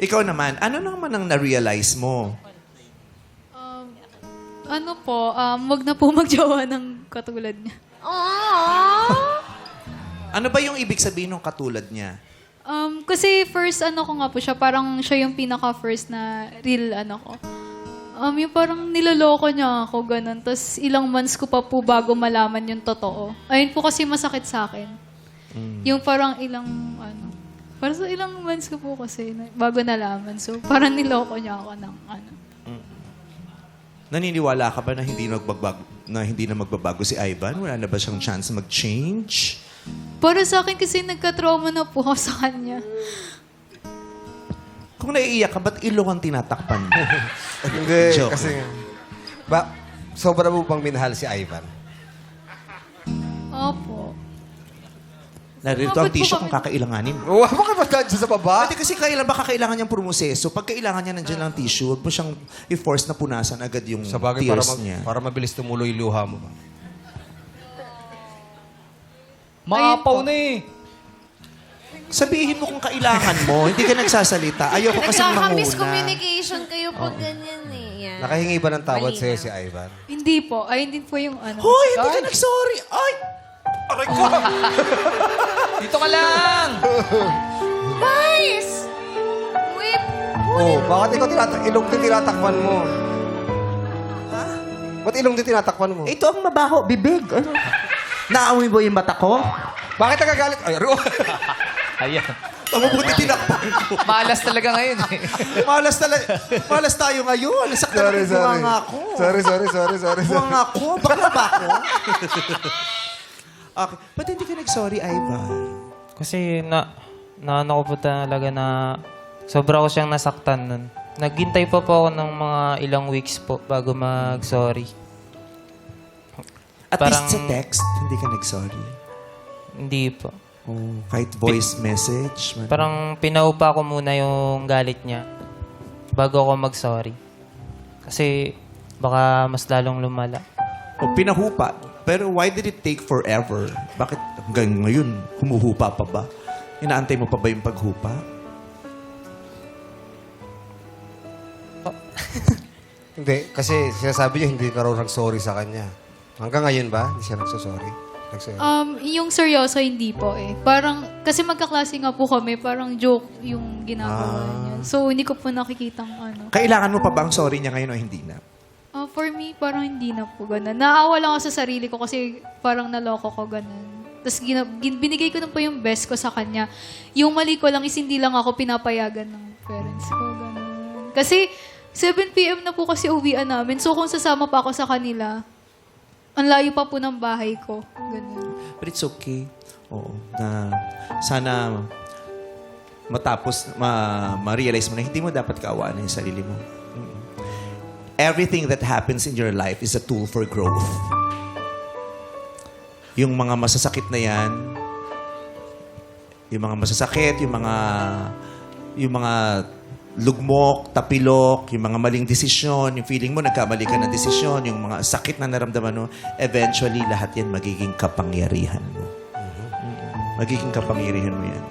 Ikaw naman, ano naman ang na-realize mo? Ano po, wag na po magjowa ng katulad niya. Ano ba yung ibig sabihin ng katulad niya? Kasi first ano ko nga po siya, parang siya yung pinaka-first na real ano ko. Yung parang niloloko niya ako, ganun. Tapos ilang months ko pa po bago malaman yung totoo. Ayun po kasi masakit sa akin. Yung parang parang sa ilang months ko po kasi bago nalaman. So parang niloko niya ako ng ano. Naniniwala ka ba na hindi na magbabago si Ivan? Wala na ba siyang chance mag-change? Para sa akin kasi nagka-trauma na po ako sa kanya. Kung naiiyak ka, ba't ilong ang tinatakpan mo? Hindi, Joke. kasi... sobra mo bang minahal si Ivan? Opo. Narito Bakit ang po tissue kami- kung kakailanganin mo. Oh, bakit ba dyan sa baba? Pwede kasi baka kailangan niyang promoseso. Pag kailangan niya nandiyan lang tissue, huwag mo siyang i-force na punasan agad yung Sa bagay, para, tears niya. para mabilis tumuloy yung luha mo ba? Maapaw na eh. Sabihin mo kung kailangan mo, hindi ka nagsasalita. Ayoko kasi manguna. Nagkaka-miscommunication kayo pag ganyan eh. Yan. Nakahingi ba ng tawad Malinaw. sa'yo si Ivan? Hindi po. Ay, hindi po yung ano. Hoy, hindi ka nag-sorry. Ay! Aray ko! Dito ka lang! Guys! Wait! Oh, bakit ikaw ilong din tinatakpan mo? Ha? Ba't ilong din tinatakpan mo? Ito ang mabaho, bibig. Ano? Naamoy mo yung mata ko? Bakit nagagalit? Ay, Ro! Ayan. Ang mabuti tinakpan ko. Malas talaga ngayon eh. Malas tayo ngayon. Nasaktan Sorry, ako. sorry. Buwang ako. Sorry. Buwang ako. Bakla ba ako? Okay. Ba't hindi ka nag-sorry, Ivan? Kasi naano ko po talaga na sobra ko siyang nasaktan nun. Naghintay pa po ako ng mga ilang weeks po bago mag-sorry. At Parang- least sa text, hindi ka nag-sorry. Hindi po. Oh, kahit voice message. Parang pinaupa ko muna yung galit niya bago ako mag-sorry. Kasi baka mas lalong lumala. O pinahupa. Pero why did it take forever? Bakit hanggang ngayon, humuhupa pa ba? Inaantay mo pa ba yung paghupa? Hindi, kasi sinasabi niya hindi ka raw nag-sorry sa kanya. Hanggang ngayon ba? Hindi siya nagsasorry? Yung seryoso, hindi po eh. Parang, kasi magkaklase nga po kami, parang joke yung ginagawa niya. So, hindi ko po nakikitang ano. Kailangan mo pa ba ang sorry niya ngayon o hindi na? For me, parang hindi na po ganun. Naawa lang ako sa sarili ko kasi parang naloko ko ganun. Tapos binigay ko na po yung best ko sa kanya. Yung mali ko lang is hindi lang ako pinapayagan ng parents ko. Ganun. Kasi 7 p.m. na po kasi uwian namin. So kung sasama pa ako sa kanila, ang layo pa po ng bahay ko. Ganun. But it's okay. Oo. Na sana matapos, ma-realize mo na hindi mo dapat kaawaan yung sarili mo. Everything that happens in your life is a tool for growth. Yung mga masasakit na yan, yung mga masasakit, yung mga lugmok, tapilok, yung mga maling desisyon, yung feeling mo nagkamali ka ng desisyon, yung mga sakit na naramdaman mo, eventually lahat yan magiging kapangyarihan mo. Magiging kapangyarihan mo yan.